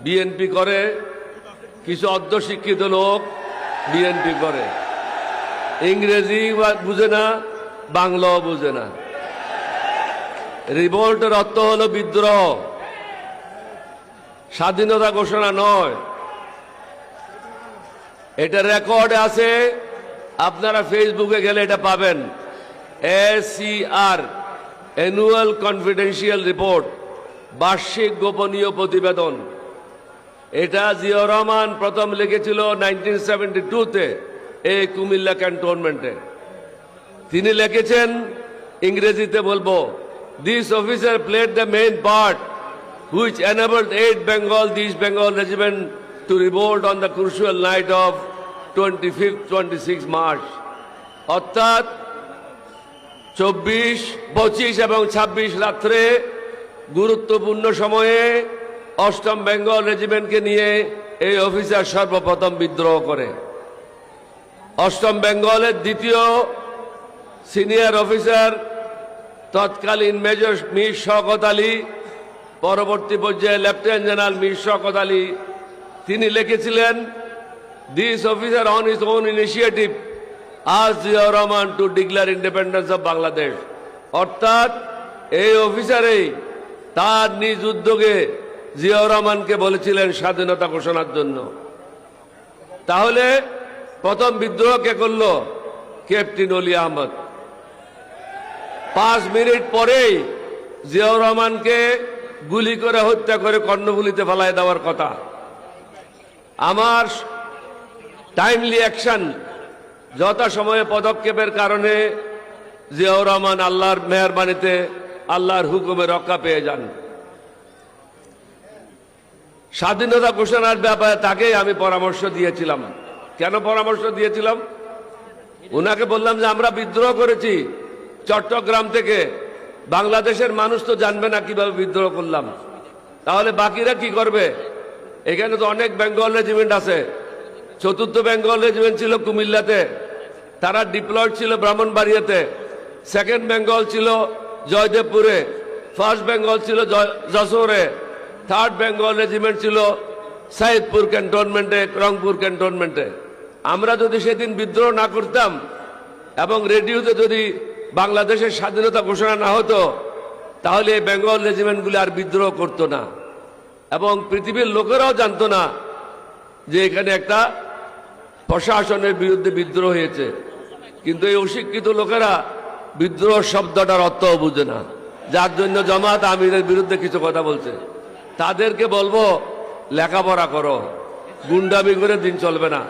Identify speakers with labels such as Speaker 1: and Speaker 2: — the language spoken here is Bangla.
Speaker 1: বিএনপি করে, কিছু অর্ধশিক্ষিত লোক বিএনপি করে, ইংরেজি বুঝে না, বাংলাও বুঝে না। রিভোল্টের অর্থ হলো বিদ্রোহ, স্বাধীনতা ঘোষণা নয়। এটা রেকর্ডে আছে, আপনারা ফেসবুকে গেলে এটা পাবেন। ACR অ্যানুয়াল কনফিডেন্সিয়াল রিপোর্ট, বার্ষিক গোপনীয় প্রতিবেদন। এটা জিয়াউর রহমান প্রথম লিখেছিল 1972-তে এই কুমিল্লা ক্যান্টনমেন্টে। তিনি লিখেছেন, ইংরেজিতে বলবো, this officer played the main part which enabled 8 East Bengal Regiment to revolt on the crucial night of 25 March. অর্থাৎ 24, 25 এবং 26 রাত্রে গুরুত্বপূর্ণ সময়ে 8ম বেঙ্গল রেজিমেন্টকে নিয়ে এই অফিসার সর্বপ্রথম বিদ্রোহ করে। 8ম বেঙ্গলের দ্বিতীয় সিনিয়র অফিসার তৎকালীন মেজর মীর শওকত আলী, পরবর্তী পর্যায়ে লেফটেন্যান্ট জেনারেল মীর শওকত আলী, তিনি লিখেছিলেন, this officer on his own initiative asked Ziaur Rahman two declare independence of Bangladesh. অর্থাৎ এই অফিসারেই তার নিজ উদ্যোগে জিয়াউর রহমানকে বলেছিলেন স্বাধীনতা ঘোষণার জন্য। তাহলে প্রথম বিদ্রোহ কে করল? ক্যাপ্টেন অলি আহমদ। 5 মিনিট পরেই জিয়াউর রহমানকে গুলি করে হত্যা করে কর্ণফুলীতে ফেলায় দেওয়ার কথা। আমার টাইমলি অ্যাকশন, যথাসময়ে পদক্ষেপের কারণে জিয়াউর রহমান আল্লাহর মেহেরবানিতে, আল্লাহর হুকুমে রক্ষা পেয়ে যান। স্বাধীনতা ঘোষণার ব্যাপারে তাকেই আমি পরামর্শ দিয়েছিলাম। কেন পরামর্শ দিয়েছিলাম? উনাকে বললাম যে আমরা বিদ্রোহ করেছি চট্টগ্রাম থেকে, বাংলাদেশের মানুষ তো জানবে না কিভাবে বিদ্রোহ করলাম, তাহলে বাকিরা কি করবে? এখানে তো অনেক বেঙ্গল রেজিমেন্ট আছে। 4th বেঙ্গল রেজিমেন্ট ছিল কুমিল্লাতে, তারা ডিপ্লয়েড ছিল ব্রাহ্মণবাড়িয়াতে। 2nd বেঙ্গল ছিল জয়দেবপুরে, 1st বেঙ্গল ছিল যশোরে, 3rd বেঙ্গল রেজিমেন্ট ছিল সাইদপুর ক্যান্টনমেন্টে, রংপুর ক্যান্টনমেন্টে। আমরা যদি সেদিন বিদ্রোহ না করতাম এবং রেডিওতে যদি বাংলাদেশের স্বাধীনতা ঘোষণা না হতো, তাহলে এই বেঙ্গল রেজিমেন্টগুলি আর বিদ্রোহ করতো না এবং পৃথিবীর লোকেরাও জানতো না যে এখানে একটা প্রশাসনের বিরুদ্ধে বিদ্রোহ হয়েছে। কিন্তু এই অশিক্ষিত লোকেরা বিদ্রোহ শব্দটার অর্থও বুঝে না, যার জন্য জামাত আমিরের বিরুদ্ধে কিছু কথা বলছে। তাদেরকে বলবো, লেখাপড়া করো, গুন্ডামি করে দিন চলবে না।